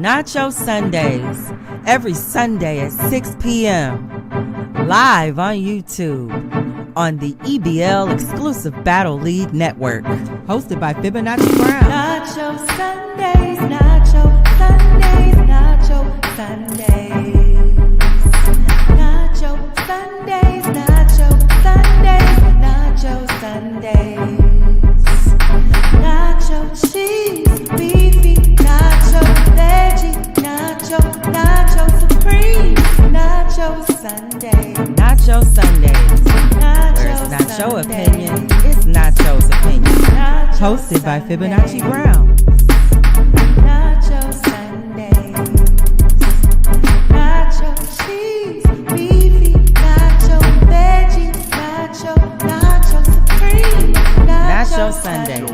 Nacho Sundays, every Sunday at 6 p.m. Live on YouTube on the EBL exclusive Battle League Network. Hosted by FiboNacci Brown. Nacho Sundays, Nacho Sundays, Nacho Sundays. Nacho Sundays, Nacho Sundays, Nacho Sundays. Nacho cheese, beefy, nacho veggie, nacho supreme, nacho Sunday. Nacho Sundays. Nacho Where it's not your Sunday. opinion, it's Nacho's opinion. Nacho Hosted by Sunday. FiboNacci Brown. Nacho Sundays. Nacho cheese, beefy, nacho veggie, nacho supreme, Nacho Sundays.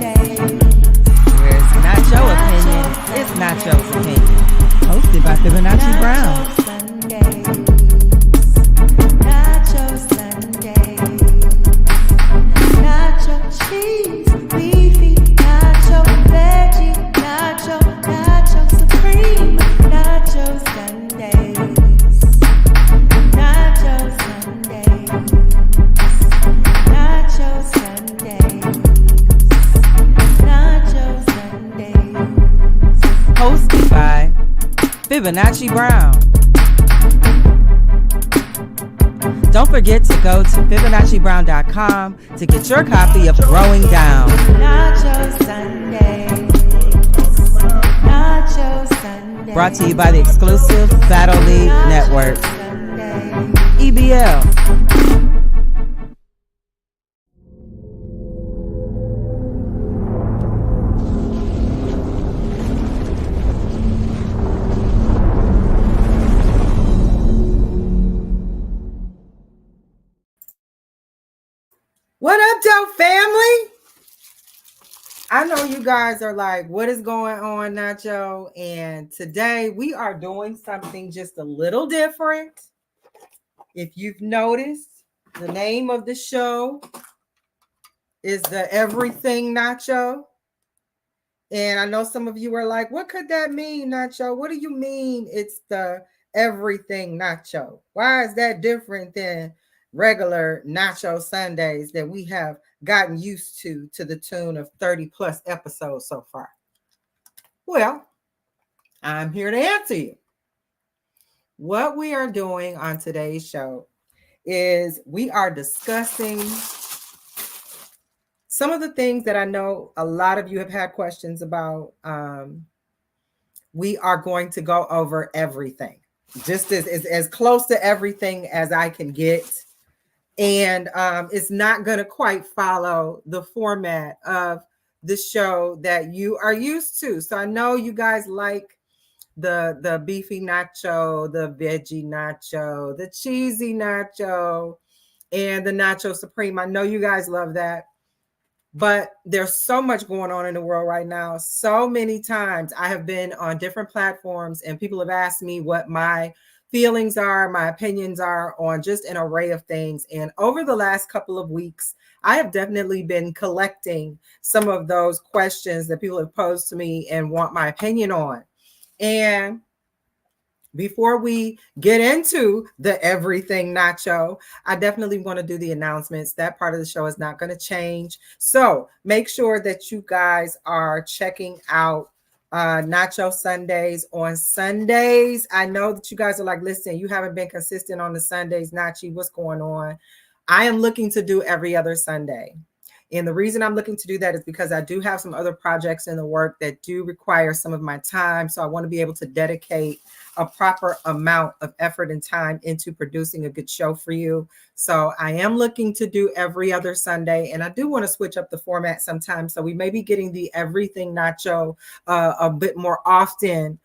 Where it's not your opinion, it's Nacho's opinion. Hosted by FiboNacci Brown. Nacho Sundays. Nacho cheese, beefy, nacho veggie, nacho supreme, nacho Sundays. Nacho Sundays. Nacho Sundays. Nacho Sundays. Hosted by FiboNacci Brown. Don't forget to go to FiboNacciBrown.com to get your copy of Growing Down. Nacho Sundays. Nacho Sundays. Brought to you by the exclusive Battle League Network. EBL. What up, Dope family? I know you guys are like, what is going on, Nacho? And today we are doing something just a little different. If you've noticed, the name of the show is the Everything Nacho. And I know some of you are like, what could that mean, Nacho? What do you mean it's the Everything Nacho? Why is that different than regular Nacho Sundays that we have gotten used to the tune of 30 plus episodes so far? Well, I'm here to answer you. What we are doing on today's show is we are discussing some of the things that I know a lot of you have had questions about. We are going to go over everything, just as close to everything as I can get. And it's not going to quite follow the format of the show that you are used to. So I know you guys like the beefy nacho, the veggie nacho, the cheesy nacho, and the nacho supreme. I know you guys love that. But there's so much going on in the world right now. So many times I have been on different platforms and people have asked me what my feelings are, my opinions are on just an array of things. And over the last couple of weeks, I have definitely been collecting some of those questions that people have posed to me and want my opinion on. And before we get into the Everything Nacho, I definitely want to do the announcements. That part of the show is not going to change. So make sure that you guys are checking out Nacho Sundays on Sundays. I know that you guys are like, listen, you haven't been consistent on the Sundays, Nachi, what's going on? I am looking to do every other Sunday. And the reason I'm looking to do that is because I do have some other projects in the work that do require some of my time. So I want to be able to dedicate a proper amount of effort and time into producing a good show for you. So I am looking to do every other Sunday, and I do want to switch up the format sometimes. So we may be getting the Everything Nacho a bit more often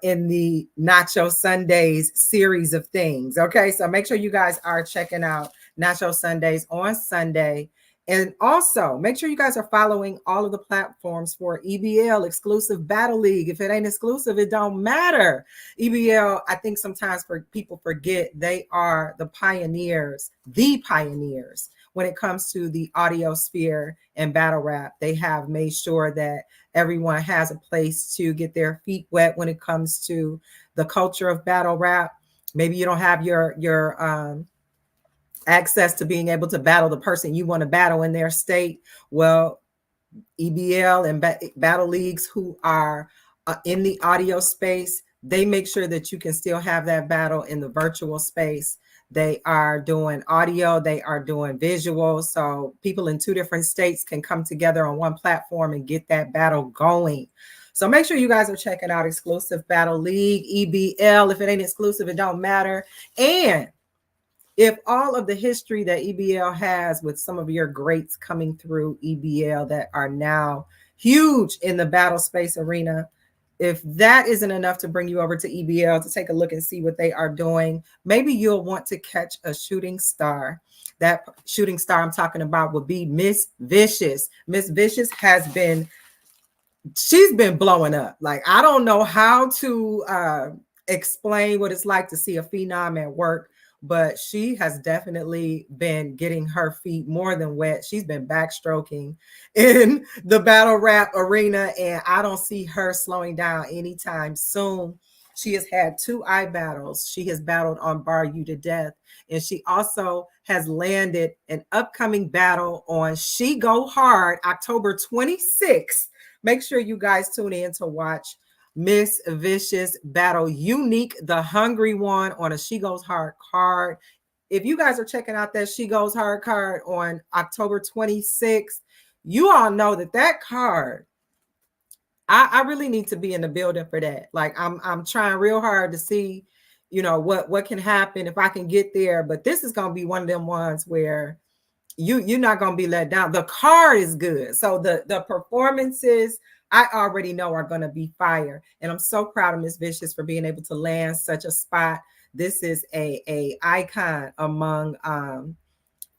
in the Nacho Sundays series of things. Okay, so make sure you guys are checking out Nacho Sundays on Sunday. And also make sure you guys are following all of the platforms for EBL exclusive Battle League. If it ain't exclusive, it don't matter. EBL, I think sometimes people forget they are the pioneers when it comes to the audio sphere and battle rap. They have made sure that everyone has a place to get their feet wet when it comes to the culture of battle rap. Maybe you don't have your access to being able to battle the person you want to battle in their state. Well, EBL and battle leagues who are in the audio space, they make sure that you can still have that battle in the virtual space. They are doing audio, they are doing visual. So people in 2 different states can come together on one platform and get that battle going. So make sure you guys are checking out Exclusive Battle League, EBL. If it ain't exclusive, it don't matter. And if all of the history that EBL has with some of your greats coming through EBL that are now huge in the battle space arena, if that isn't enough to bring you over to EBL to take a look and see what they are doing, maybe you'll want to catch a shooting star. That shooting star I'm talking about will be Miss Vicious. Miss Vicious she's been blowing up. Like, I don't know how to explain what it's like to see a phenom at work, but she has definitely been getting her feet more than wet. She's been backstroking in the battle rap arena, and I don't see her slowing down anytime soon. She has had 2 battles. She has battled on Bar You to Death, and she also has landed an upcoming battle on She Go Hard, October 26th. Make sure you guys tune in to watch Miss Vicious battle Unique, the hungry one, on a She Goes Hard card. If you guys are checking out that She Goes Hard card on October 26th, you all know that card, I really need to be in the building for that. Like, I'm trying real hard to see, what can happen if I can get there. But this is gonna be one of them ones where you're not going to be let down. The card is good. So the performances, I already know, are going to be fire. And I'm so proud of Miss Vicious for being able to land such a spot. This is a icon among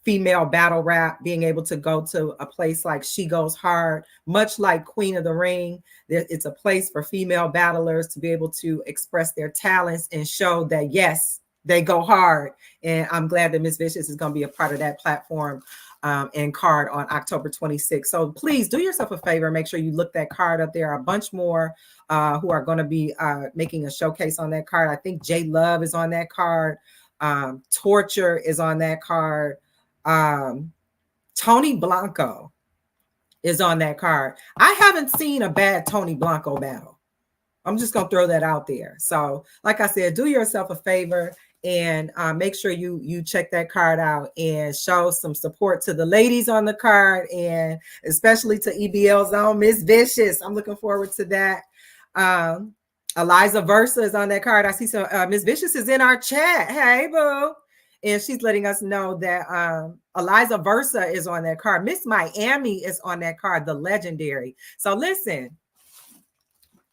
female battle rap, being able to go to a place like She Goes Hard, much like Queen of the Ring. It's a place for female battlers to be able to express their talents and show that, yes, they go hard. And I'm glad that Miss Vicious is going to be a part of that platform and card on October 26th. So please do yourself a favor. Make sure you look that card up. There are a bunch more who are going to be making a showcase on that card. I think J Love is on that card. Torture is on that card. Tony Blanco is on that card. I haven't seen a bad Tony Blanco battle. I'm just going to throw that out there. So like I said, do yourself a favor and make sure you check that card out and show some support to the ladies on the card, and especially to EBL's own Miss Vicious. I'm looking forward to that. Eliza Versa is on that card. I see some Miss Vicious is in our chat. Hey, boo. And she's letting us know that Eliza Versa is on that card. Miss Miami is on that card, the legendary. So listen,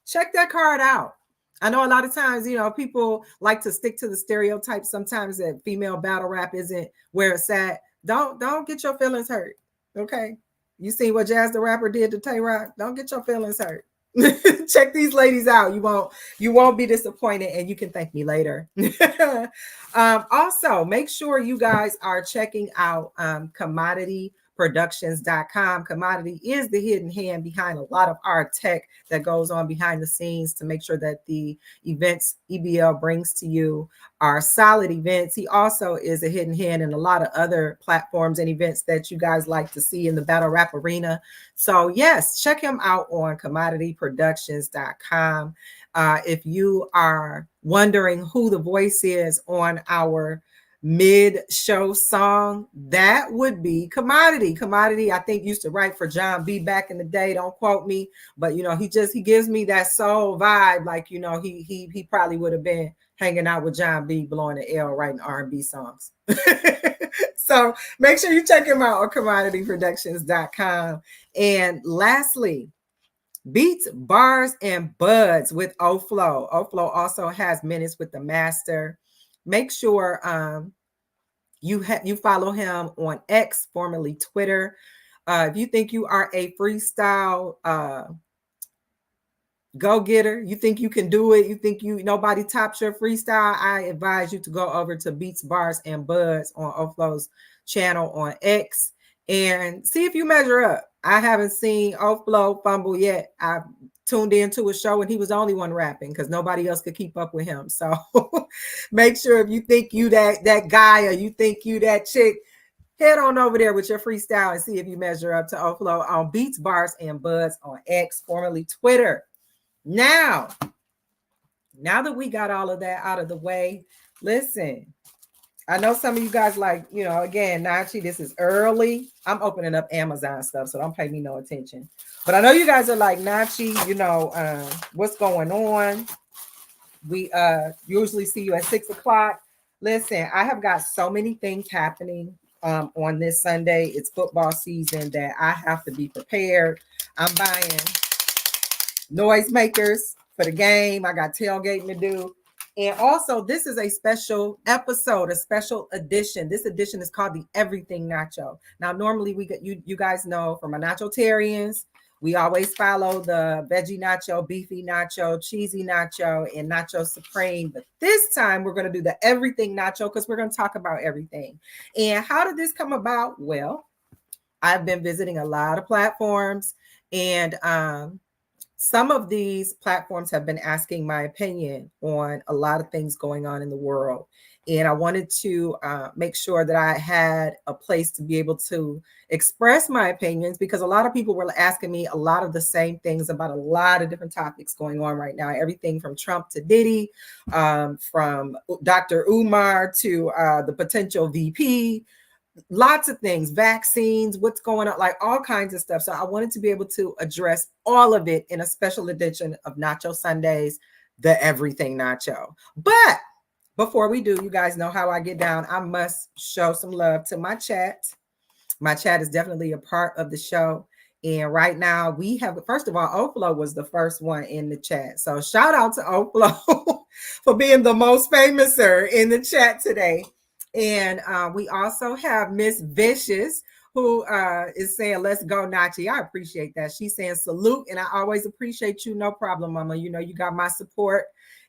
check that card out. I know a lot of times, people like to stick to the stereotypes sometimes that female battle rap isn't where it's at. Don't get your feelings hurt. Okay. You see what Jazz the Rapper did to Tay Rock? Don't get your feelings hurt. Check these ladies out. You won't be disappointed, and you can thank me later. Also, make sure you guys are checking out commodityproductions.com. Commodity is the hidden hand behind a lot of our tech that goes on behind the scenes to make sure that the events EBL brings to you are solid events. He also is a hidden hand in a lot of other platforms and events that you guys like to see in the battle rap arena. So yes, check him out on commodityproductions.com. If you are wondering who the voice is on our mid-show song, that would be Commodity. Commodity, I think, used to write for John B back in the day. Don't quote me, but he gives me that soul vibe. Like, he probably would have been hanging out with John B, blowing the L, writing R&B songs. So make sure you check him out on commodityproductions.com. And lastly, Beats, Bars, and Buds with Oflo. Oflo also has Minutes with the Master. Make sure you follow him on X, formerly Twitter. If you think you are a freestyle Go getter. You think you can do it? You think nobody tops your freestyle? I advise you to go over to Beats, Bars, and Buds on Oflow's channel on X and see if you measure up. I haven't seen Oflow fumble yet. I tuned into a show and he was the only one rapping because nobody else could keep up with him. So make sure if you think you that guy or you think you that chick, head on over there with your freestyle and see if you measure up to Oflow on Beats, Bars, and Buds on X, formerly Twitter. Now that we got all of that out of the way, listen, I know some of you guys like, again, Nachi, this is early. I'm opening up Amazon stuff, so don't pay me no attention. But I know you guys are like, Nachi, what's going on? We usually see you at 6 o'clock. Listen, I have got so many things happening on this Sunday. It's football season that I have to be prepared. I'm buying noisemakers for the game. I got tailgating to do. And also, this is a special episode, a special edition. This edition is called the Everything Nacho. Now, normally we get you guys know from our Nachotarians, we always follow the veggie nacho, beefy nacho, cheesy nacho, and nacho supreme. But this time we're going to do the Everything Nacho because we're going to talk about everything. And how did this come about? Well, I've been visiting a lot of platforms, and some of these platforms have been asking my opinion on a lot of things going on in the world. And I wanted to make sure that I had a place to be able to express my opinions because a lot of people were asking me a lot of the same things about a lot of different topics going on right now. Everything from Trump to Diddy, from Dr. Umar to the potential VP, lots of things, vaccines, what's going on, like all kinds of stuff. So I wanted to be able to address all of it in a special edition of Nacho Sundays, the Everything Nacho. But before we do, you guys know how I get down. I must show some love to my chat. My chat is definitely a part of the show. And right now we have, first of all, Oflow was the first one in the chat. So shout out to Oflow for being the most famouser in the chat today. And we also have Miss Vicious, who is saying, let's go, Nachi. I appreciate that. She's saying salute, and I always appreciate you. No problem, Mama. You know, you got my support.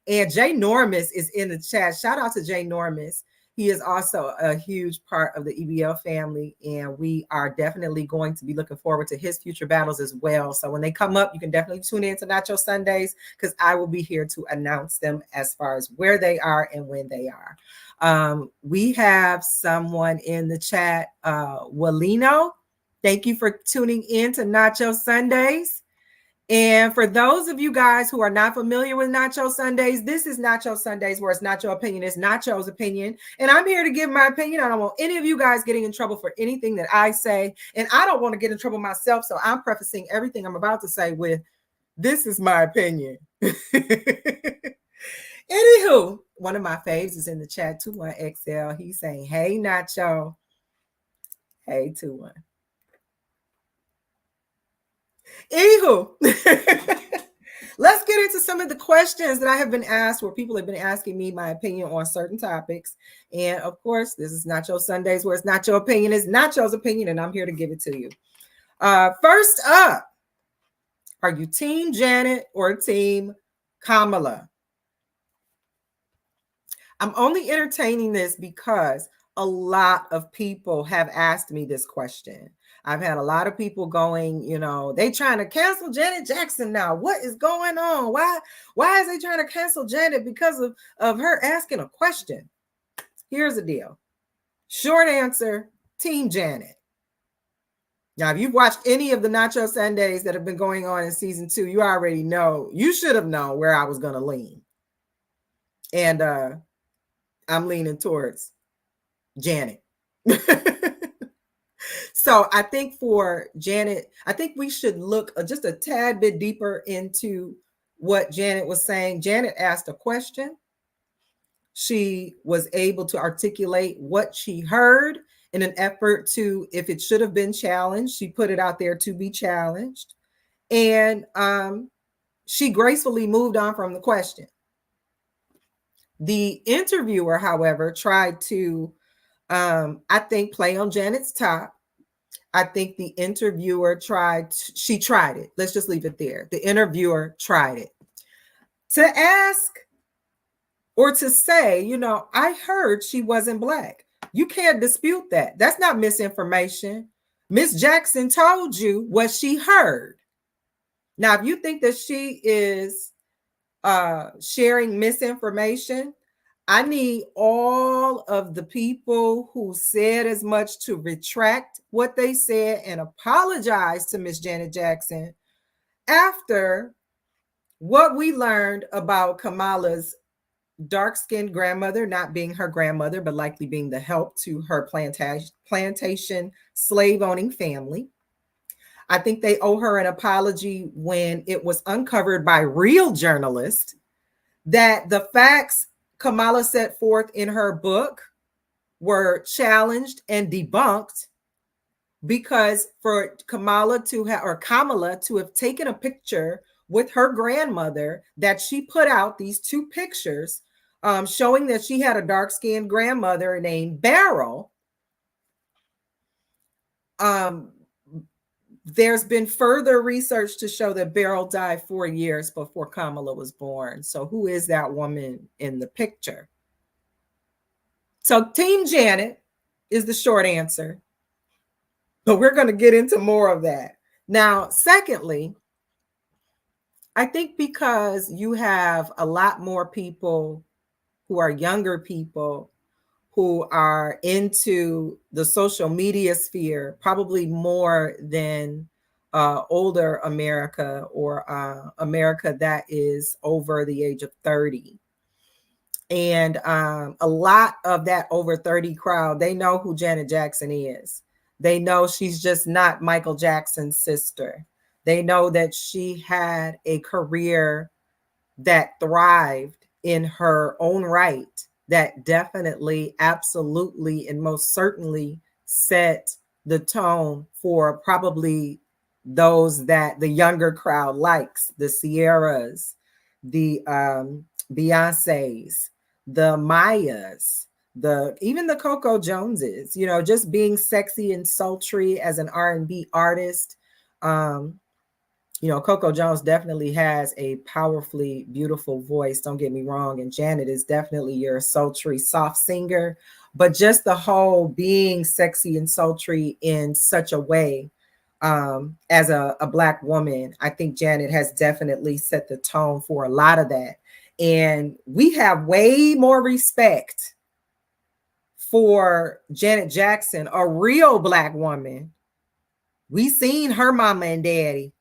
And Jay Normus is in the chat. Shout out to Jay Normus. He is also a huge part of the EBL family, and we are definitely going to be looking forward to his future battles as well. So when they come up, you can definitely tune in to Nacho Sundays because I will be here to announce them as far as where they are and when they are. We have someone in the chat, Walino. Thank you for tuning in to Nacho Sundays. And for those of you guys who are not familiar with Nacho Sundays, this is Nacho Sundays where it's not your opinion, it's Nacho's opinion. And I'm here to give my opinion. I don't want any of you guys getting in trouble for anything that I say. And I don't want to get in trouble myself. So I'm prefacing everything I'm about to say with, this is my opinion. Anywho, one of my faves is in the chat, 21XL. He's saying, hey, Nacho. Hey, 21. Anywho, let's get into some of the questions that I have been asked where people have been asking me my opinion on certain topics. And of course, this is Nacho Sundays where it's not your opinion, it's Nacho's opinion, and I'm here to give it to you. First up, are you Team Janet or Team Kamala? I'm only entertaining this because a lot of people have asked me this question. I've had a lot of people going, they trying to cancel Janet Jackson now. What is going on? Why is they trying to cancel Janet because of her asking a question? Here's the deal. Short answer, Team Janet. Now, if you've watched any of the Nacho Sundays that have been going on in season 2, you already know, you should have known where I was going to lean. And I'm leaning towards Janet. So I think for Janet, I think we should look just a tad bit deeper into what Janet was saying. Janet asked a question. She was able to articulate what she heard in an effort to, if it should have been challenged, she put it out there to be challenged. And she gracefully moved on from the question. The interviewer, however, tried to, I think, play on Janet's top I think the interviewer she tried it. Let's just leave it there. The interviewer tried it to ask or to say, I heard she wasn't Black. You can't dispute that. That's not misinformation. Miss Jackson told you what she heard. Now, if you think that she is sharing misinformation, I need all of the people who said as much to retract what they said and apologize to Miss Janet Jackson after what we learned about Kamala's dark-skinned grandmother not being her grandmother, but likely being the help to her plantation slave-owning family. I think they owe her an apology when it was uncovered by real journalists that the facts Kamala set forth in her book were challenged and debunked, because for Kamala to have taken a picture with her grandmother that she put out, these two pictures showing that she had a dark-skinned grandmother named Beryl. There's been further research to show that Beryl died 4 years before Kamala was born. So who is that woman in the picture? So Team Janet is the short answer, but we're going to get into more of that. Now, secondly, I think because you have a lot more people who are younger people who are into the social media sphere, probably more than older America or America that is over the age of 30. And a lot of that over 30 crowd, they know who Janet Jackson is. They know she's just not Michael Jackson's sister. They know that she had a career that thrived in her own right, that definitely, absolutely, and most certainly set the tone for probably those that the younger crowd likes, the Sierras, the Beyoncés, the Mayas, even the Coco Joneses, just being sexy and sultry as an R&B artist. Coco Jones definitely has a powerfully beautiful voice. Don't get me wrong. And Janet is definitely your sultry, soft singer. But just the whole being sexy and sultry in such a way, as a Black woman, I think Janet has definitely set the tone for a lot of that. And we have way more respect for Janet Jackson, a real Black woman. We seen her mama and daddy,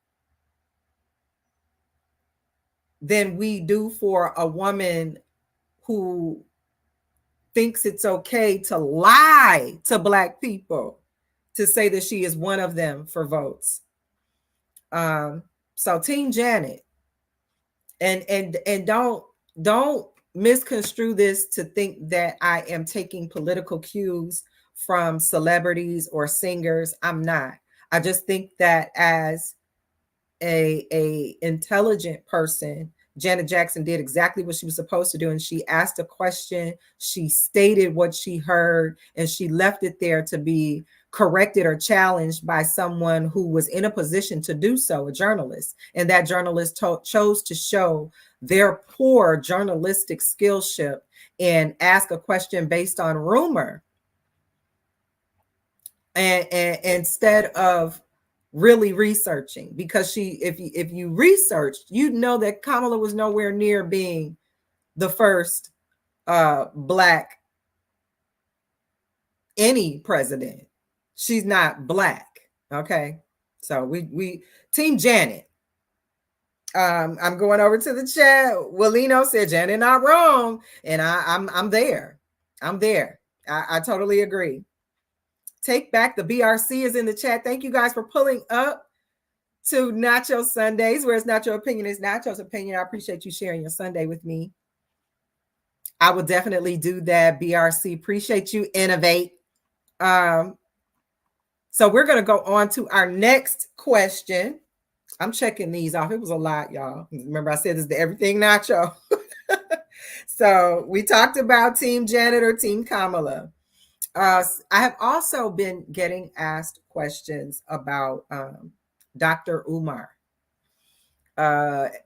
than we do for a woman who thinks it's okay to lie to Black people to say that she is one of them for votes. So Team Janet, and don't misconstrue this to think that I am taking political cues from celebrities or singers. I'm not. I just think that as a intelligent person, Janet Jackson did exactly what she was supposed to do, and she asked a question, she stated what she heard, and she left it there to be corrected or challenged by someone who was in a position to do so, a journalist. And that journalist chose to show their poor journalistic skillship and ask a question based on rumor, and instead of really researching. Because if you researched, you know that Kamala was nowhere near being the first Black any president. She's not Black. Okay, so we Team Janet. I'm going over to the chat. Willino said Janet not wrong, and I'm there. I totally agree. Take Back the BRC is in the chat. Thank you guys for pulling up to Nacho Sundays, where it's Nacho Opinion is Nacho's opinion. I appreciate you sharing your Sunday with me. I will definitely do that, BRC. Appreciate you, Innovate. So we're going to go on to our next question. I'm checking these off. It was a lot, y'all. Remember, I said this is the Everything Nacho. So we talked about Team Janet or Team Kamala. I have also been getting asked questions questions about Dr. Umar.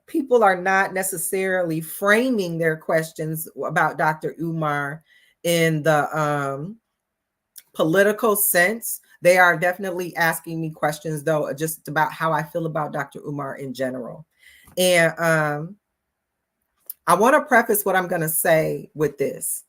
People are not necessarily framing their questions about Dr. Umar in the political sense. They are definitely asking me questions, though, just about how I feel about Dr. Umar in general. And I want to preface what I'm going to say with this.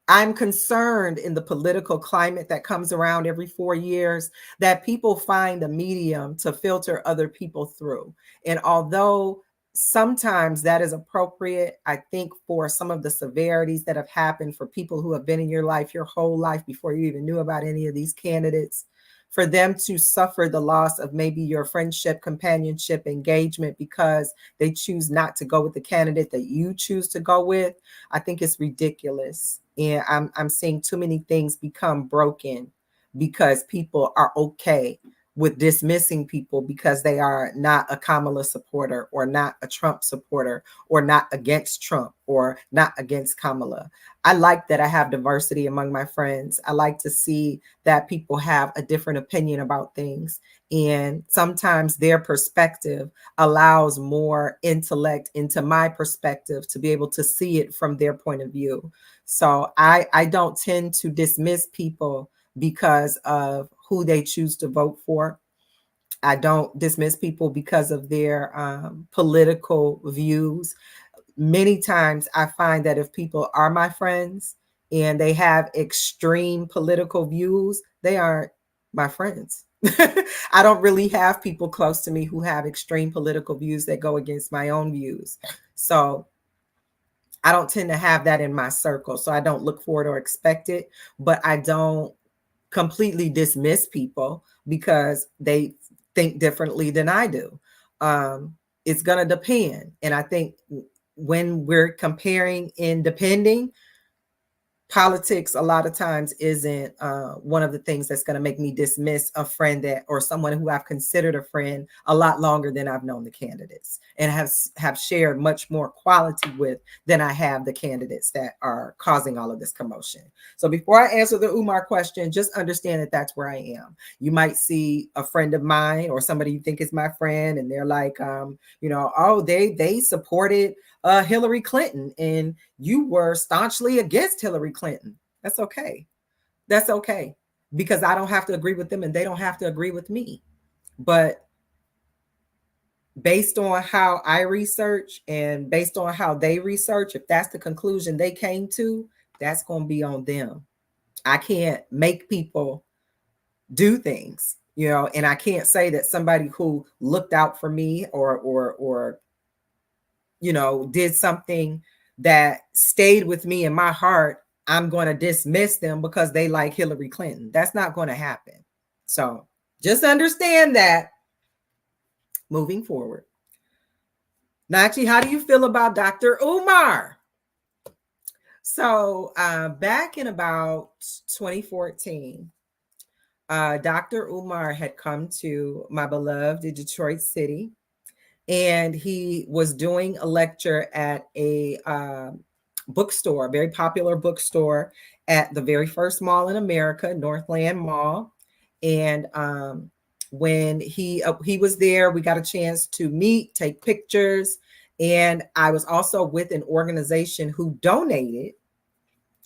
I'm concerned in the political climate that comes around every 4 years that people find a medium to filter other people through. And although sometimes that is appropriate, I think for some of the severities that have happened for people who have been in your life your whole life before you even knew about any of these candidates, for them to suffer the loss of maybe your friendship, companionship, engagement because they choose not to go with the candidate that you choose to go with, I think it's ridiculous. And I'm seeing too many things become broken because people are okay with dismissing people because they are not a Kamala supporter or not a Trump supporter or not against Trump or not against Kamala. I like that I have diversity among my friends. I like to see that people have a different opinion about things. And sometimes their perspective allows more intellect into my perspective to be able to see it from their point of view. So I don't tend to dismiss people because of who they choose to vote for. I don't dismiss people because of their political views. Many times I find that if people are my friends and they have extreme political views, they aren't my friends. I don't really have people close to me who have extreme political views that go against my own views. So I don't tend to have that in my circle. So I don't look for it or expect it, but I don't completely dismiss people because they think differently than I do. It's going to depend. And I think when we're comparing and depending, politics a lot of times isn't one of the things that's going to make me dismiss a friend that or someone who I've considered a friend a lot longer than I've known the candidates and have shared much more quality with than I have the candidates that are causing all of this commotion. So before I answer the Umar question, just understand that that's where I am. You might see a friend of mine or somebody you think is my friend and they're like, oh, they supported Hillary Clinton and you were staunchly against Hillary Clinton. That's okay. That's okay. Because I don't have to agree with them and they don't have to agree with me. But based on how I research and based on how they research, if that's the conclusion they came to, that's going to be on them. I can't make people do things, and I can't say that somebody who looked out for me or did something that stayed with me in my heart, I'm going to dismiss them because they like Hillary Clinton. That's not going to happen. So just understand that moving forward. Nachi, how do you feel about Dr. Umar? So back in about 2014, Dr. Umar had come to my beloved Detroit City, and he was doing a lecture at a bookstore, a very popular bookstore at the very first mall in America, Northland Mall. And when he was there, we got a chance to meet, take pictures. And I was also with an organization who donated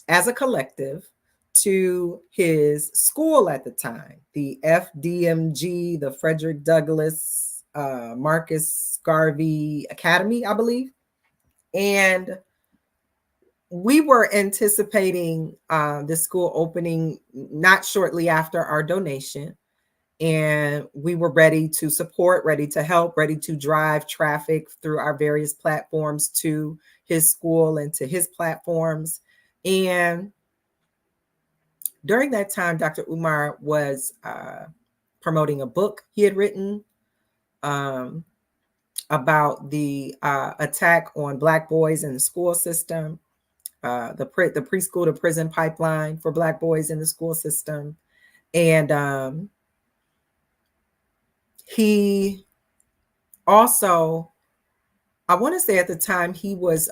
as a collective to his school at the time, the FDMG, the Frederick Douglass Marcus Garvey Academy, I believe. And we were anticipating the school opening not shortly after our donation. And we were ready to support, ready to help, ready to drive traffic through our various platforms to his school and to his platforms. And during that time, Dr. Umar was promoting a book he had written about the attack on Black boys in the school system, the preschool to prison pipeline for Black boys in the school system. And he also, I want to say at the time, he was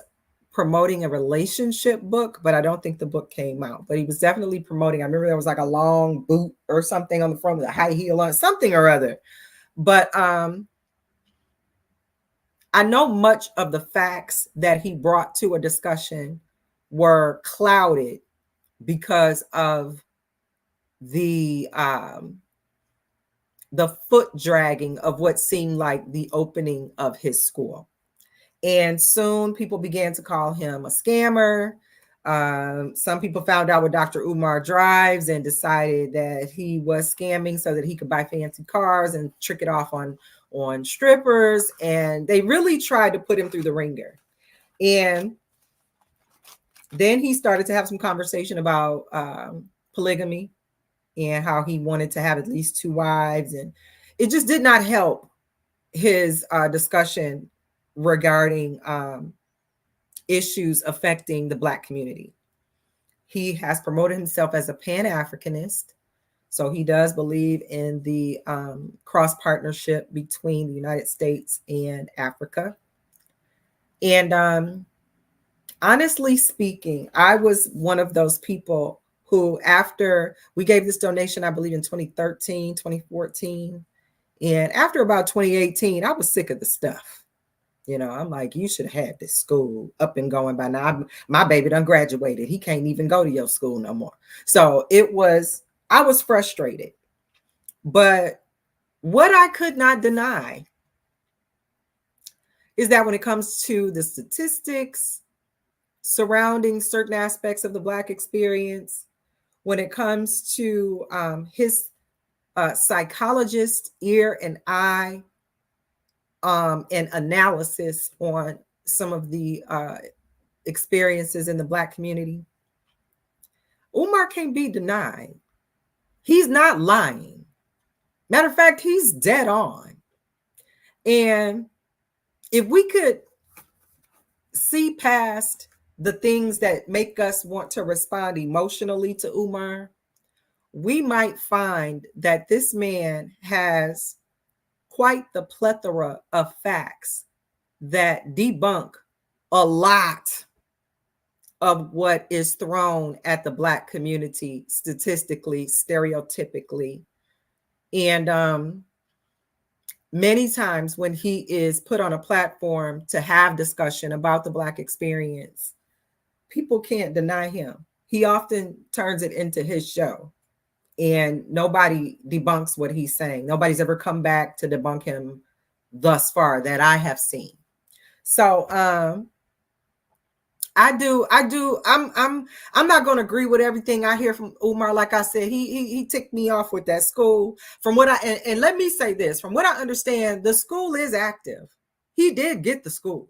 promoting a relationship book, but I don't think the book came out. But he was definitely promoting. I remember there was like a long boot or something on the front with a high heel on, something or other. But I know much of the facts that he brought to a discussion were clouded because of the foot dragging of what seemed like the opening of his school. And soon people began to call him a scammer. Some people found out what Dr. Umar drives and decided that he was scamming so that he could buy fancy cars and trick it off on strippers. And they really tried to put him through the ringer. And then he started to have some conversation about polygamy and how he wanted to have at least 2 wives. And it just did not help his discussion regarding issues affecting the Black community. He has promoted himself as a Pan-Africanist. So he does believe in the cross partnership between the United States and Africa. And honestly speaking, I was one of those people who, after we gave this donation, I believe in 2013, 2014, and after about 2018, I was sick of the stuff. You know, I'm like, you should have had this school up and going by now. My baby done graduated. He can't even go to your school no more. So I was frustrated. But what I could not deny is that when it comes to the statistics surrounding certain aspects of the Black experience, when it comes to his psychologist ear and eye and analysis on some of the experiences in the Black community, Umar can't be denied. He's not lying. Matter of fact, he's dead on. And if we could see past the things that make us want to respond emotionally to Umar, we might find that this man has quite the plethora of facts that debunk a lot of what is thrown at the Black community statistically, stereotypically. And many times when he is put on a platform to have discussion about the Black experience, people can't deny him. He often turns it into his show, and nobody debunks what he's saying. Nobody's ever come back to debunk him thus far that I have seen. So I'm not going to agree with everything I hear from Umar. Like I said, he ticked me off with that school. From what and let me say this, from what I understand, the school is active. He did get the school.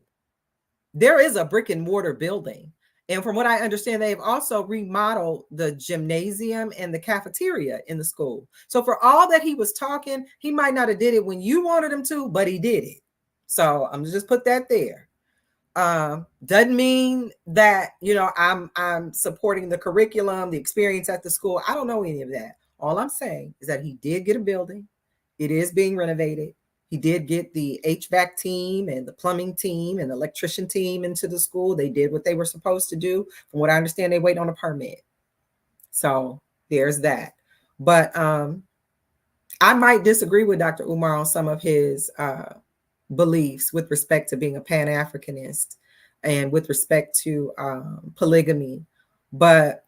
There is a brick and mortar building. And from what I understand, they've also remodeled the gymnasium and the cafeteria in the school. So for all that he was talking, he might not have did it when you wanted him to, but he did it. So I'm just put that there. Doesn't mean that, you know, I'm supporting the curriculum, the experience at the school. I don't know any of that. All I'm saying is that he did get a building. It is being renovated. He did get the HVAC team and the plumbing team and the electrician team into the school. They did what they were supposed to do. From what I understand, they wait on a permit. So there's that. But I might disagree with Dr. Umar on some of his beliefs with respect to being a Pan-Africanist and with respect to polygamy. But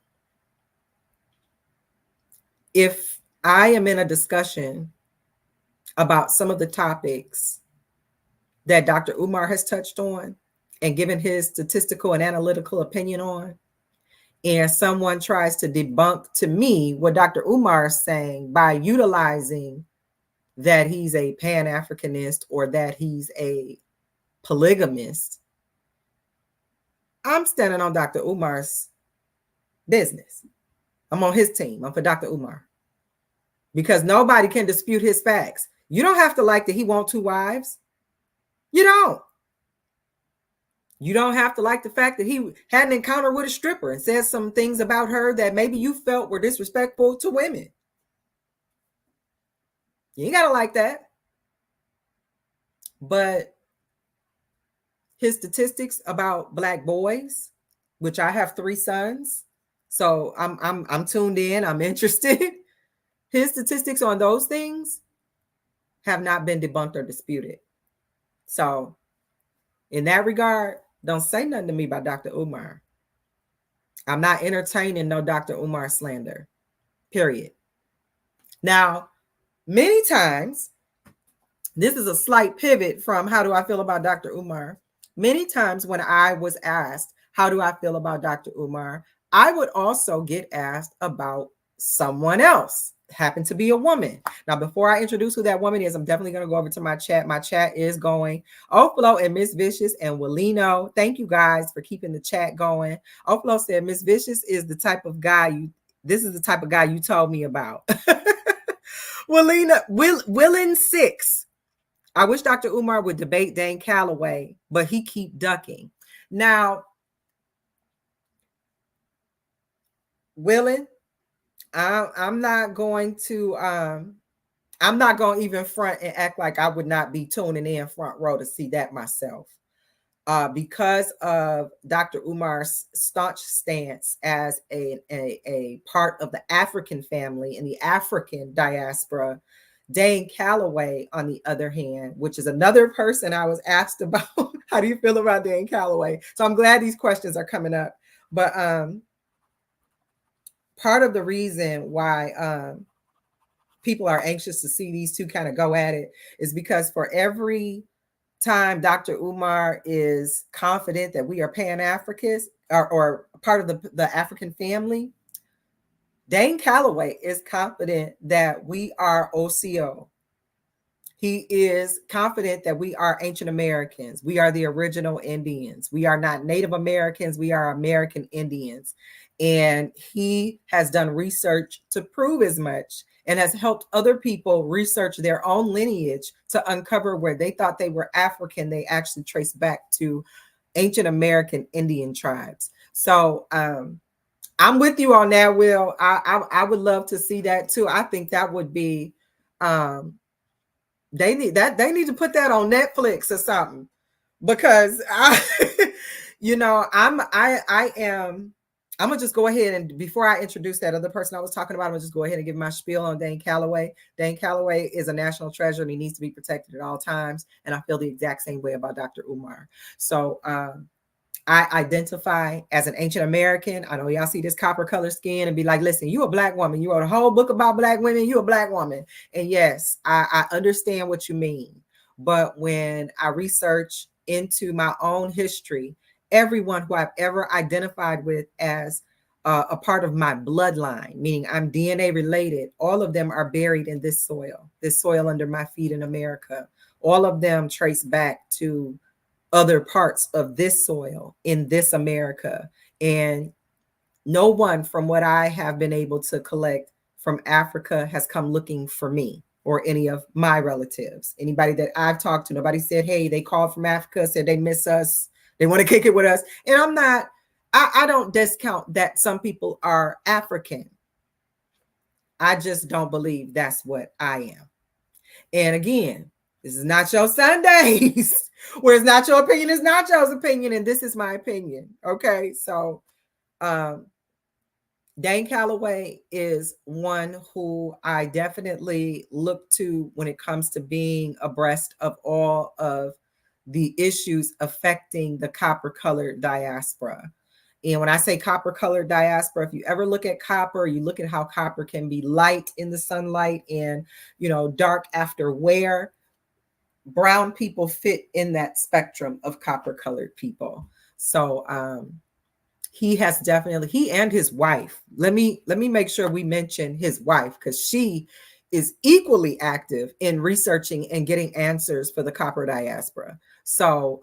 if I am in a discussion about some of the topics that Dr. Umar has touched on and given his statistical and analytical opinion on, and someone tries to debunk to me what Dr. Umar is saying by utilizing that he's a Pan-Africanist or that he's a polygamist, I'm standing on Dr. Umar's business. I'm on his team. I'm for Dr. Umar. Because nobody can dispute his facts. You don't have to like that he wants 2 wives. You don't. You don't have to like the fact that he had an encounter with a stripper and said some things about her that maybe you felt were disrespectful to women. You ain't got to like that. But his statistics about Black boys, which I have 3 sons, so I'm tuned in. I'm interested. His statistics on those things have not been debunked or disputed. So, in that regard, don't say nothing to me about Dr. Umar. I'm not entertaining no Dr. Umar slander. Period. Now, many times, this is a slight pivot from how do I feel about Dr. Umar. Many times when I was asked, how do I feel about Dr. Umar, I would also get asked about someone else. Happened to be a woman. Now, before I introduce who that woman is, I'm definitely going to go over to my chat. My chat is going. Oflo and Miss Vicious and Willino, thank you guys for keeping the chat going. Oflo said, Miss Vicious is the type of guy this is the type of guy you told me about. Willin 6. I wish Dr. Umar would debate Dane Calloway, but he keep ducking. Now, Willin, I'm not going to even front and act like I would not be tuning in front row to see that myself. Because of Dr. Umar's staunch stance as a part of the African family and the African diaspora, Dane Calloway, on the other hand, which is another person I was asked about, how do you feel about Dane Calloway? So I'm glad these questions are coming up. But part of the reason why people are anxious to see these two kind of go at it is because for every time Dr. Umar is confident that we are Pan-Africans or part of the African family, Dane Calloway is confident that we are OCO. He is confident that we are ancient Americans. We are the original Indians. We are not Native Americans. We are American Indians. And he has done research to prove as much and has helped other people research their own lineage to uncover where they thought they were African. They actually trace back to ancient American Indian tribes. So I'm with you on that, Will. I would love to see that too. I think that would be they need to put that on Netflix or something, because I'm gonna just go ahead and, before I introduce that other person I was talking about, I'm gonna just go ahead and give my spiel on Dane Calloway. Dane Calloway is a national treasure and he needs to be protected at all times. And I feel the exact same way about Dr. Umar. So I identify as an ancient American. I know y'all see this copper color skin and be like, listen, you a Black woman. You wrote a whole book about Black women. You a Black woman. And yes, I understand what you mean. But when I research into my own history, everyone who I've ever identified with as a part of my bloodline, meaning I'm DNA related, all of them are buried in this soil under my feet in America. All of them trace back to other parts of this soil in this America. And no one, from what I have been able to collect from Africa, has come looking for me or any of my relatives. Anybody that I've talked to, nobody said, hey, they called from Africa, said they miss us, they want to kick it with us. And I don't discount that some people are African. I just don't believe that's what I am. And again, this is Nacho Sundays, where it's not your opinion, it's Nacho's opinion, and this is my opinion. Okay, so Dane Calloway is one who I definitely look to when it comes to being abreast of all of the issues affecting the copper-colored diaspora. And when I say copper-colored diaspora, if you ever look at copper, you look at how copper can be light in the sunlight and, dark after wear. Brown people fit in that spectrum of copper-colored people. So he and his wife, let me make sure we mention his wife, because she is equally active in researching and getting answers for the copper diaspora. So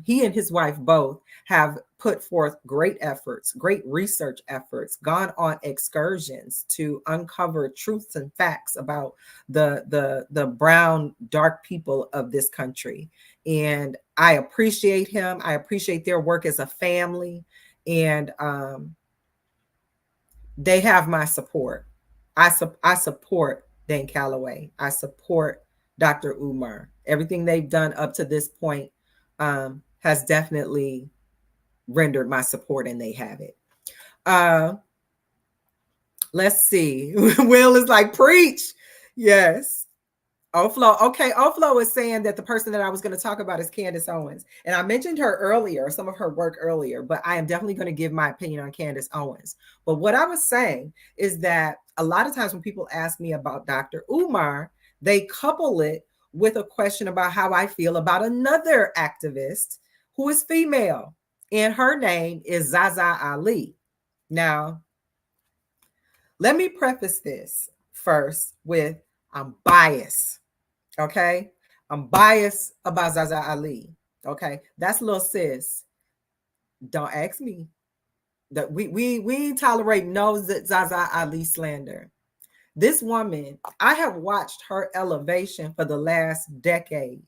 he and his wife both have put forth great efforts, great research efforts, gone on excursions to uncover truths and facts about the brown, dark people of this country. And I appreciate him. I appreciate their work as a family. And they have my support. I support Dane Calloway. I support Dr. Umar. Everything they've done up to this point, has definitely rendered my support, and they have it. Uh, let's see. Will is like, preach. Yes. Oflo. Okay. Oflo is saying that the person that I was going to talk about is Candace Owens. And I mentioned her earlier, some of her work earlier, but I am definitely going to give my opinion on Candace Owens. But what I was saying is that a lot of times when people ask me about Dr. Umar, they couple it with a question about how I feel about another activist who is female. And her name is Zaza Ali. Now, let me preface this first with I'm biased. Okay. I'm biased about Zaza Ali. Okay. That's little sis. Don't ask me. That we tolerate no Zaza Ali slander. This woman, I have watched her elevation for the last decade,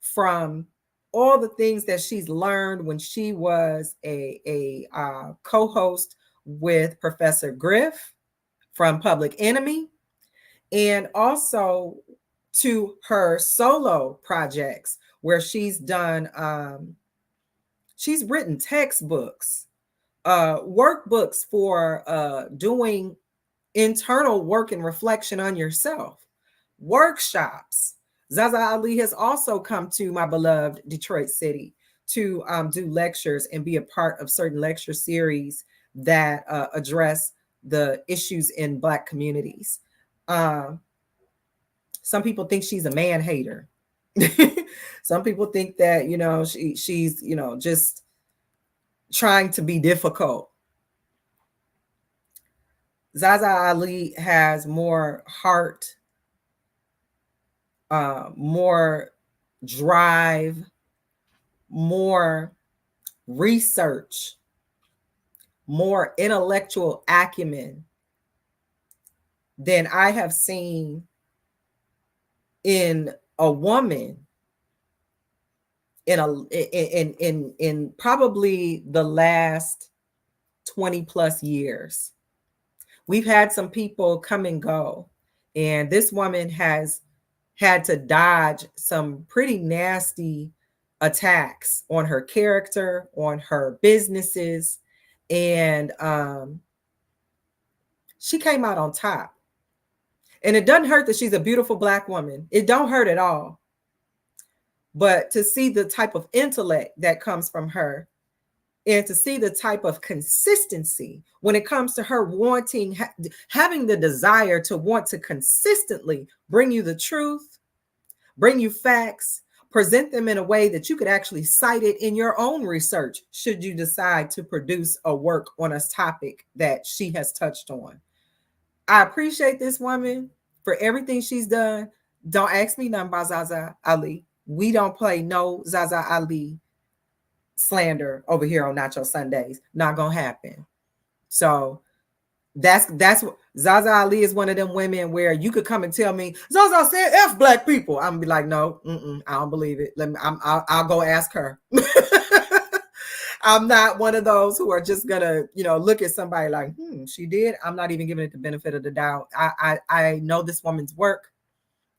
from all the things that she's learned when she was a co-host with Professor Griff from Public Enemy, and also to her solo projects where she's done she's written textbooks, workbooks for doing internal work and reflection on yourself, workshops. Zaza Ali has also come to my beloved Detroit City to do lectures and be a part of certain lecture series that address the issues in Black communities. Some people think she's a man hater. Some people think that, she's, just trying to be difficult. Zaza Ali has more heart, more drive, more research, more intellectual acumen than I have seen in a woman in probably the last 20 plus years. We've had some people come and go, and this woman has had to dodge some pretty nasty attacks on her character, on her businesses, and she came out on top. And it doesn't hurt that she's a beautiful Black woman. It don't hurt at all. But to see the type of intellect that comes from her, and to see the type of consistency when it comes to her wanting, having the desire to want to consistently bring you the truth, bring you facts, present them in a way that you could actually cite it in your own research, should you decide to produce a work on a topic that she has touched on. I appreciate this woman for everything she's done. Don't ask me nothing about Zaza Ali. We don't play no Zaza Ali slander over here on Nacho Sundays. Not gonna happen. So that's what Zaza Ali is, one of them women where you could come and tell me Zaza said F Black people. I'm gonna be like, no, I don't believe it. I'll go ask her. I'm not one of those who are just gonna, look at somebody like, she did. I'm not even giving it the benefit of the doubt. I know this woman's work,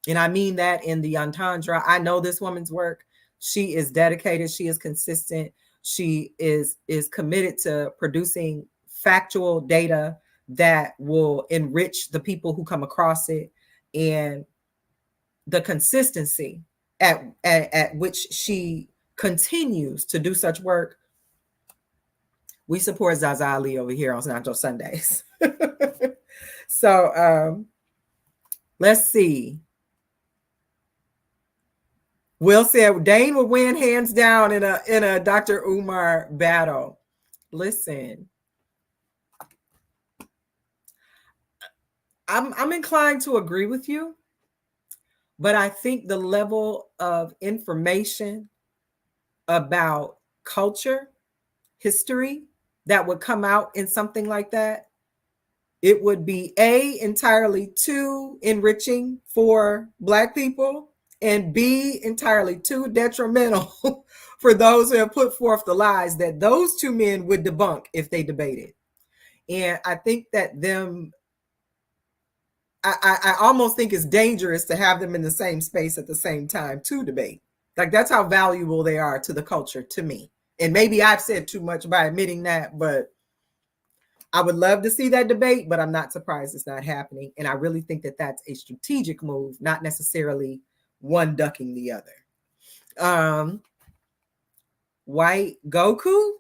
and I mean that in the entendre. I know this woman's work. She is dedicated. She is consistent. She is committed to producing factual data that will enrich the people who come across it, and the consistency at which she continues to do such work. We support Zaza Ali over here on Nacho Sundays. So let's see. Will said Dane will win hands down in a Dr. Umar battle. Listen, I'm inclined to agree with you, but I think the level of information about culture, history that would come out in something like that, it would be entirely too enriching for Black people, and B, entirely too detrimental for those who have put forth the lies that those two men would debunk if they debated. And I think that I almost think it's dangerous to have them in the same space at the same time to debate. Like that's how valuable they are to the culture, to me. And maybe I've said too much by admitting that, but I would love to see that debate, but I'm not surprised it's not happening. And I really think that that's a strategic move, not necessarily one ducking the other. White Goku,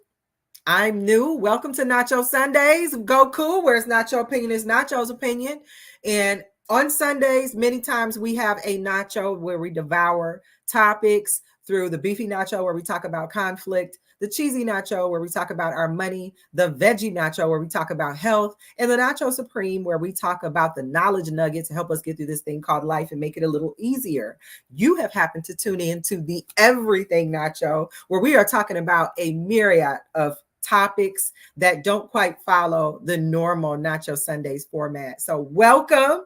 I'm new. Welcome to Nacho Sundays. Goku, where it's Nacho opinion is Nacho's opinion. And on Sundays, many times we have a nacho where we devour topics through the beefy nacho where we talk about conflict, the cheesy nacho where we talk about our money, the veggie nacho where we talk about health, and the nacho supreme where we talk about the knowledge nuggets to help us get through this thing called life and make it a little easier. You have happened to tune in to the everything nacho where we are talking about a myriad of topics that don't quite follow the normal Nacho Sundays format. So welcome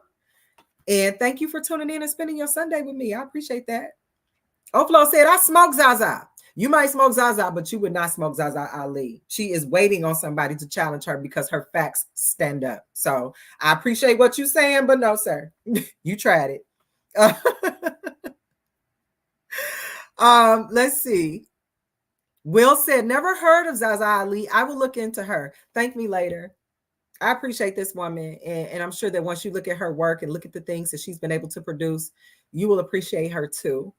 and thank you for tuning in and spending your Sunday with me. I appreciate that. Oflo said, I smoke Zaza. You might smoke Zaza, but you would not smoke Zaza Ali. She is waiting on somebody to challenge her because her facts stand up. So I appreciate what you're saying, but no, sir. You tried it. Let's see. Will said, never heard of Zaza Ali. I will look into her. Thank me later. I appreciate this woman. And I'm sure that once you look at her work and look at the things that she's been able to produce, you will appreciate her too.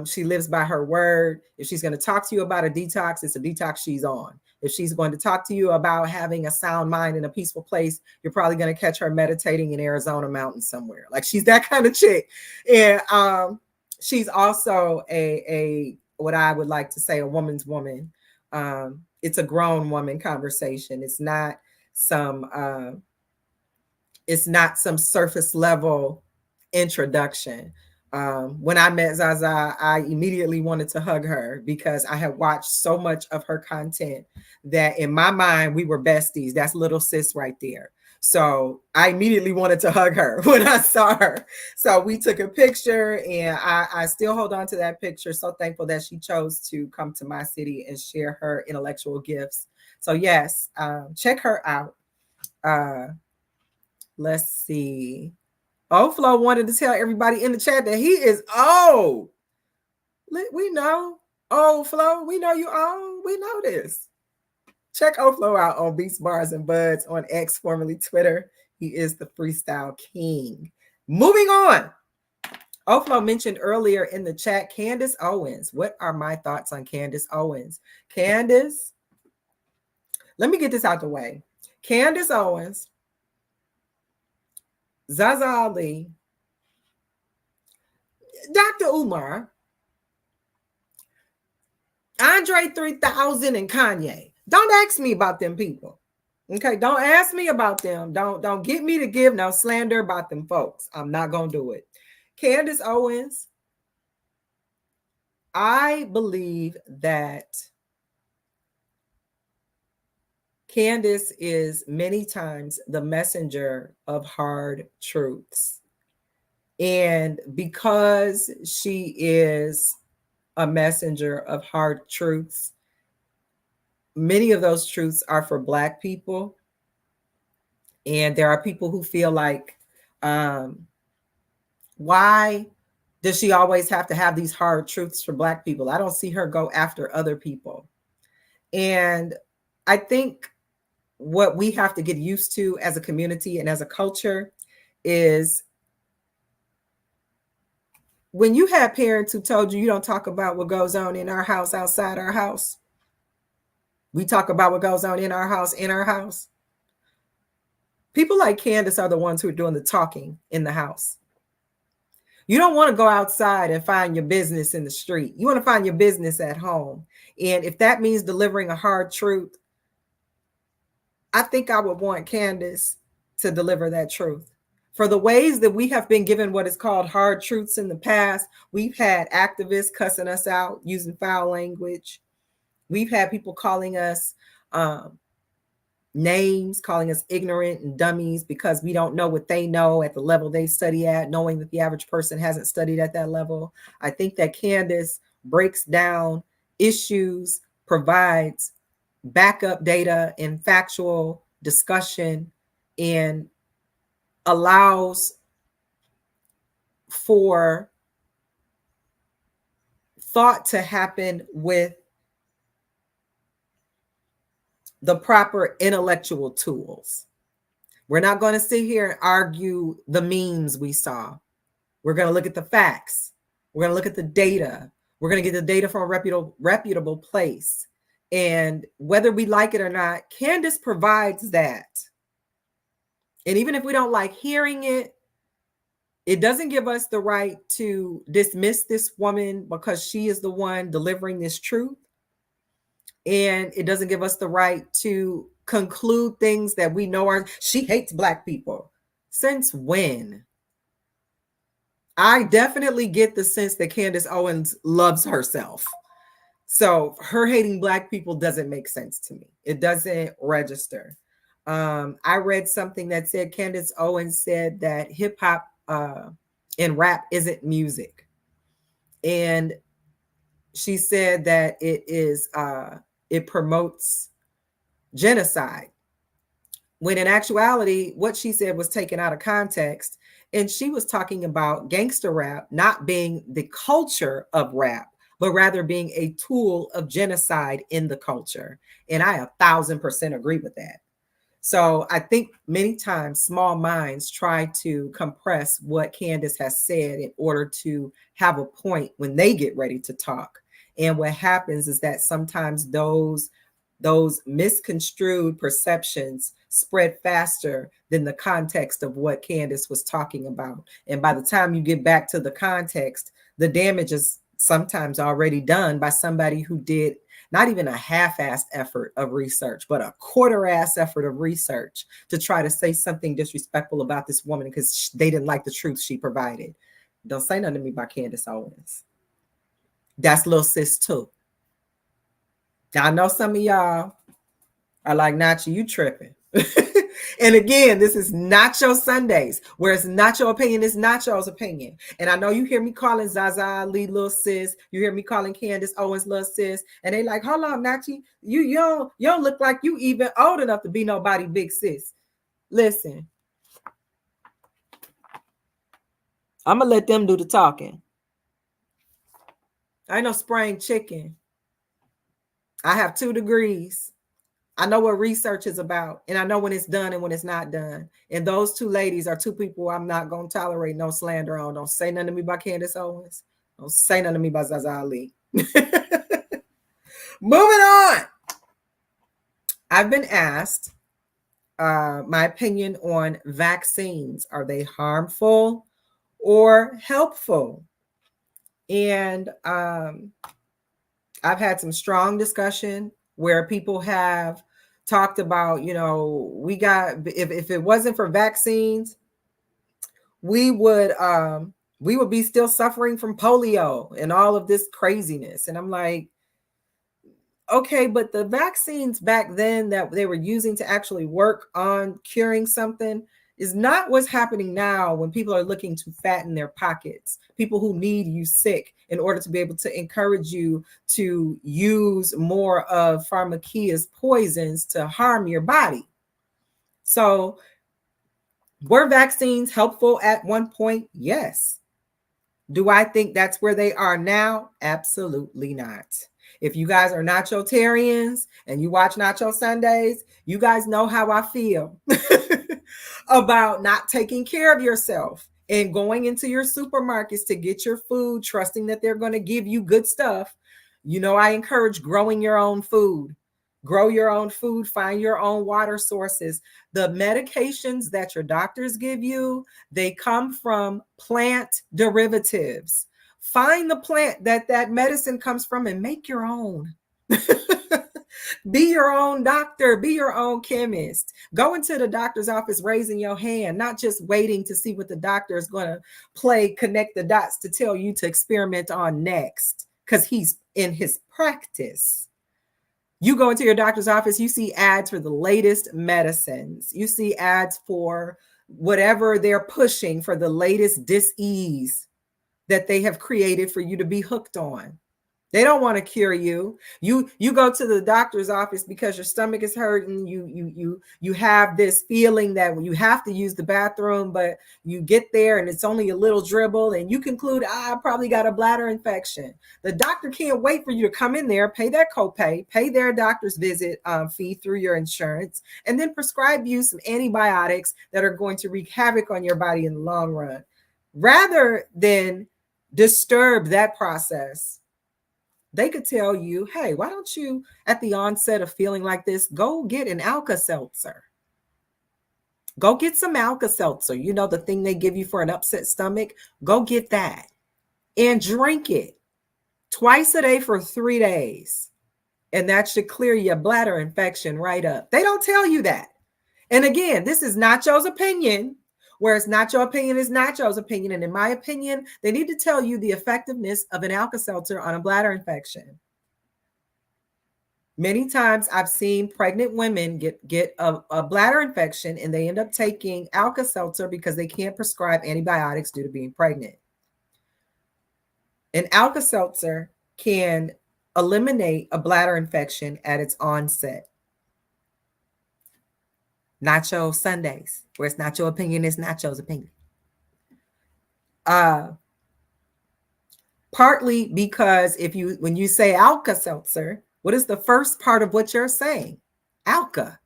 She lives by her word. If she's going to talk to you about a detox, it's a detox she's on. If she's going to talk to you about having a sound mind in a peaceful place, you're probably going to catch her meditating in Arizona mountains somewhere. Like she's that kind of chick. And she's also a what I would like to say a woman's woman. It's a grown woman conversation. It's not some surface level introduction. When I met Zaza, I immediately wanted to hug her because I had watched so much of her content that in my mind, we were besties. That's little sis right there. So I immediately wanted to hug her when I saw her. So we took a picture and I still hold on to that picture. So thankful that she chose to come to my city and share her intellectual gifts. So yes, check her out. Let's see. Flo wanted to tell everybody in the chat that he is old. We know. Flo, we know you old. We know this. Check Flo out on Beats, Bars, and Buds on X, formerly Twitter. He is the freestyle king. Moving on. Flo mentioned earlier in the chat, Candace Owens. What are my thoughts on Candace Owens? Candace, let me get this out the way. Candace Owens, Zaza Ali, Dr. Umar, Andre 3000, and Kanye. Don't ask me about them people. Okay, don't ask me about them. Don't get me to give no slander about them folks. I'm not gonna do it. Candace Owens, I believe that Candace is many times the messenger of hard truths. And because she is a messenger of hard truths, many of those truths are for Black people. And there are people who feel like, why does she always have to have these hard truths for Black people? I don't see her go after other people. And I think what we have to get used to as a community and as a culture is when you have parents who told you don't talk about what goes on in our house outside our house, we talk about what goes on in our house in our house. People like Candace are the ones who are doing the talking in the house. You don't want to go outside and find your business in the street. You want to find your business at home. And if that means delivering a hard truth, I think I would want Candace to deliver that truth. For the ways that we have been given what is called hard truths in the past, we've had activists cussing us out using foul language. We've had people calling us names, calling us ignorant and dummies because we don't know what they know at the level they study at, knowing that the average person hasn't studied at that level. I think that Candace breaks down issues, provides backup data and factual discussion, and allows for thought to happen with the proper intellectual tools. We're not going to sit here and argue the memes we saw. We're going to look at the facts. We're going to look at the data. We're going to get the data from a reputable place. And whether we like it or not, Candace provides that. And even if we don't like hearing it, it doesn't give us the right to dismiss this woman because she is the one delivering this truth. And it doesn't give us the right to conclude things that we know are, she hates Black people. Since when? I definitely get the sense that Candace Owens loves herself. So her hating Black people doesn't make sense to me. It doesn't register. I read something that said Candace Owens said that hip hop and rap isn't music. And she said that it promotes genocide. When in actuality, what she said was taken out of context. And she was talking about gangster rap not being the culture of rap, but rather being a tool of genocide in the culture. And I 1,000% agree with that. So I think many times small minds try to compress what Candace has said in order to have a point when they get ready to talk. And what happens is that sometimes those misconstrued perceptions spread faster than the context of what Candace was talking about. And by the time you get back to the context, the damage is sometimes already done by somebody who did not even a half-assed effort of research, but a quarter-ass effort of research to try to say something disrespectful about this woman because they didn't like the truth she provided. Don't say nothing to me about Candace Owens. That's little sis too. Now, I know some of y'all are like, Nacho, you tripping. And again, this is Nacho Sundays, where it's Nacho opinion, it's Nacho's opinion. And I know you hear me calling Zaza Ali little sis. You hear me calling Candace Owens little sis. And they like, hold on, Nachi, you don't look like you even old enough to be nobody big sis. Listen, I'm going to let them do the talking. I ain't no spring chicken. I have 2 degrees. I know what research is about, and I know when it's done and when it's not done. And those 2 ladies are 2 people I'm not going to tolerate no slander on. Don't say nothing to me about Candace Owens. Don't say nothing to me about Zaza Ali. Moving on. I've been asked my opinion on vaccines. Are they harmful or helpful? And I've had some strong discussion where people have talked about, we got, if it wasn't for vaccines, we would be still suffering from polio and all of this craziness. And I'm like, okay, but the vaccines back then that they were using to actually work on curing something is not what's happening now when people are looking to fatten their pockets, people who need you sick in order to be able to encourage you to use more of pharmakia's poisons to harm your body. So were vaccines helpful at one point? Yes. Do I think that's where they are now? Absolutely not. If you guys are Nachotarians and you watch Nacho Sundays, you guys know how I feel about not taking care of yourself and going into your supermarkets to get your food, trusting that they're going to give you good stuff. I encourage growing your own food. Grow your own food, find your own water sources. The medications that your doctors give you, they come from plant derivatives. Find the plant that medicine comes from and make your own. Be your own doctor, be your own chemist. Go into the doctor's office raising your hand, not just waiting to see what the doctor is going to connect the dots to tell you to experiment on next, because he's in his practice. You go into your doctor's office, you see ads for the latest medicines. You see ads for whatever they're pushing for the latest dis-ease that they have created for you to be hooked on. They don't want to cure you. You go to the doctor's office because your stomach is hurting. You have this feeling that you have to use the bathroom, but you get there and it's only a little dribble, and you conclude, I probably got a bladder infection. The doctor can't wait for you to come in there, pay their copay, pay their doctor's visit fee through your insurance, and then prescribe you some antibiotics that are going to wreak havoc on your body in the long run. Rather than disturb that process, they could tell you, hey, why don't you, at the onset of feeling like this, go get an Alka-Seltzer. Go get some Alka-Seltzer. You know, the thing they give you for an upset stomach. Go get that and drink it twice a day for 3 days. And that should clear your bladder infection right up. They don't tell you that. And again, this is Nacho's opinion. Whereas Nacho opinion is Nacho's opinion. And in my opinion, they need to tell you the effectiveness of an Alka-Seltzer on a bladder infection. Many times I've seen pregnant women get a bladder infection and they end up taking Alka-Seltzer because they can't prescribe antibiotics due to being pregnant. An Alka-Seltzer can eliminate a bladder infection at its onset. Nacho Sundays, where it's Nacho opinion, is Nacho's opinion. Partly because when you say Alka-Seltzer, what is the first part of what you're saying? Alka.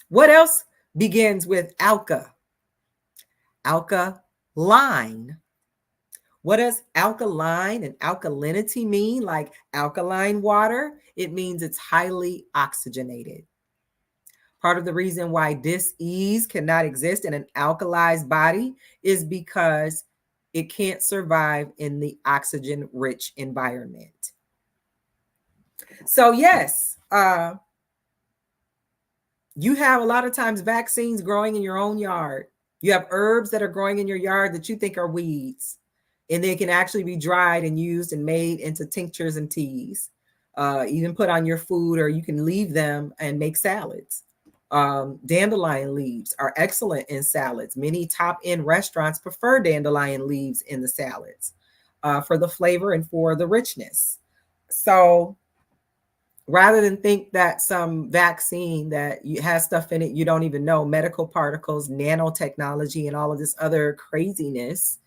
What else begins with Alka? Alkaline. What does alkaline and alkalinity mean? Like alkaline water, it means it's highly oxygenated. Part of the reason why dis-ease cannot exist in an alkalized body is because it can't survive in the oxygen-rich environment. So yes, you have a lot of times vaccines growing in your own yard. You have herbs that are growing in your yard that you think are weeds, and they can actually be dried and used and made into tinctures and teas, even put on your food, or you can leave them and make salads. Dandelion leaves are excellent in salads. Many top-end restaurants prefer dandelion leaves in the salads for the flavor and for the richness. So rather than think that some vaccine that has stuff in it you don't even know, medical particles, nanotechnology, and all of this other craziness,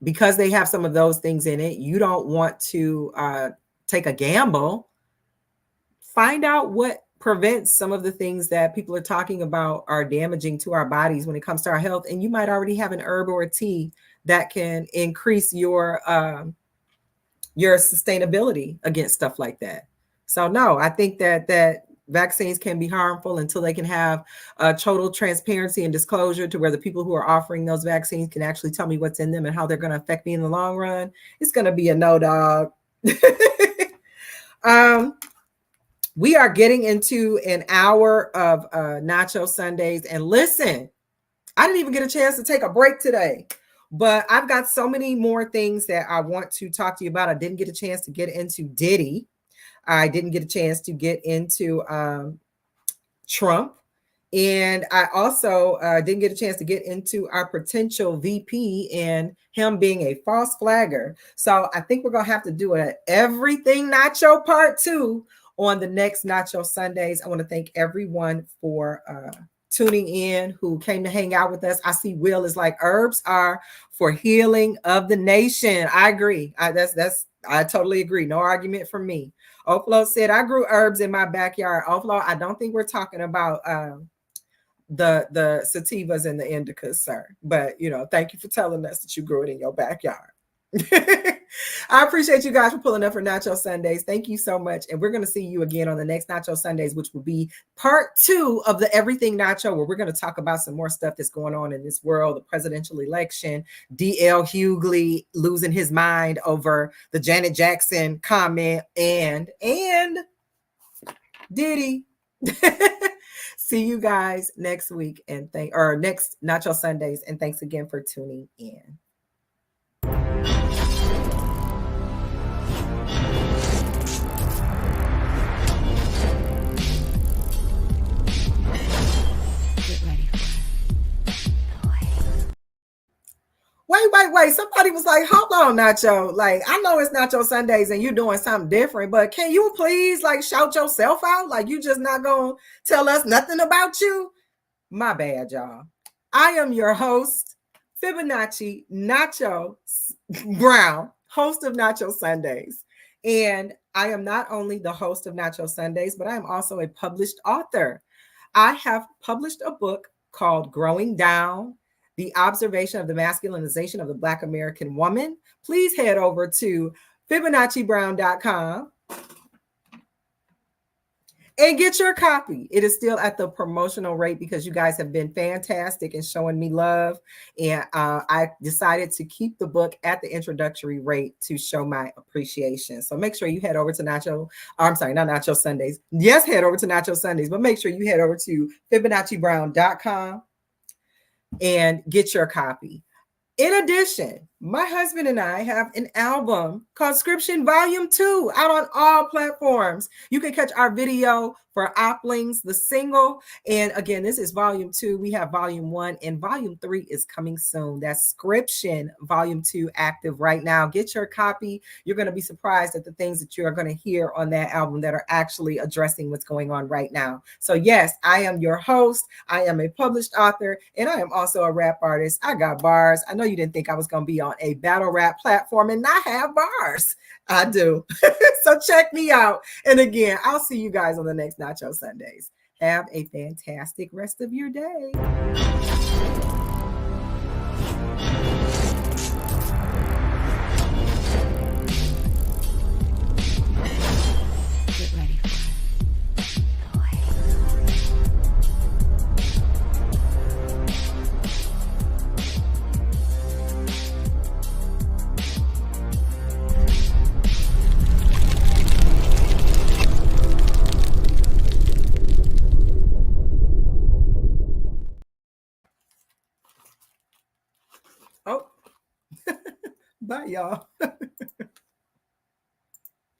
because they have some of those things in it, you don't want to take a gamble. Find out what prevents some of the things that people are talking about are damaging to our bodies when it comes to our health. And you might already have an herb or a tea that can increase your sustainability against stuff like that. So no, I think that vaccines can be harmful until they can have total transparency and disclosure to where the people who are offering those vaccines can actually tell me what's in them and how they're going to affect me in the long run. It's going to be a no, dog. We are getting into an hour of Nacho Sundays. And listen, I didn't even get a chance to take a break today, but I've got so many more things that I want to talk to you about. I didn't get a chance to get into Diddy. I didn't get a chance to get into Trump. And I also didn't get a chance to get into our potential VP and him being a false flagger. So I think we're going to have to do an Everything Nacho Part 2 on the next Nacho Sundays. I want to thank everyone for tuning in who came to hang out with us. I see Will is like, herbs are for healing of the nation. I agree. I totally agree. No argument from me. Oflo said, I grew herbs in my backyard. Oflo, I don't think we're talking about the sativas and the indicas, sir. But, thank you for telling us that you grew it in your backyard. I appreciate you guys for pulling up for Nacho Sundays. Thank you so much. And we're going to see you again on the next Nacho Sundays, which will be part 2 of the Everything Nacho, where we're going to talk about some more stuff that's going on in this world, the presidential election, D.L. Hughley losing his mind over the Janet Jackson comment, and Diddy. See you guys next week and next Nacho Sundays. And thanks again for tuning in. Wait. way, somebody was like, hold on, Nacho. Like, I know it's Nacho Sundays and you're doing something different, but can you please like shout yourself out? Like, you just not gonna tell us nothing about you? My bad, y'all. I am your host, FiboNacci Nacho Brown, host of Nacho Sundays. And I am not only the host of Nacho Sundays, but I am also a published author. I have published a book called Growing Down: The Observation of the Masculinization of the Black American Woman. Please head over to FiboNacciBrown.com and get your copy. It is still at the promotional rate because you guys have been fantastic in showing me love. And I decided to keep the book at the introductory rate to show my appreciation. So make sure you head over to Nacho Sundays. Yes, head over to Nacho Sundays, but make sure you head over to FiboNacciBrown.com and get your copy. In addition, my husband and I have an album called Scription Volume 2 out on all platforms. You can catch our video for Oplings, the single. And again, this is Volume 2. We have Volume 1 and Volume 3 is coming soon. That's Scription Volume 2 active right now. Get your copy. You're going to be surprised at the things that you are going to hear on that album that are actually addressing what's going on right now. So yes, I am your host. I am a published author, and I am also a rap artist. I got bars. I know you didn't think I was going to be on a battle rap platform and not have bars. I do. So check me out. And again, I'll see you guys on the next Nacho Sundays. Have a fantastic rest of your day. Get ready for it. Oh, bye, y'all.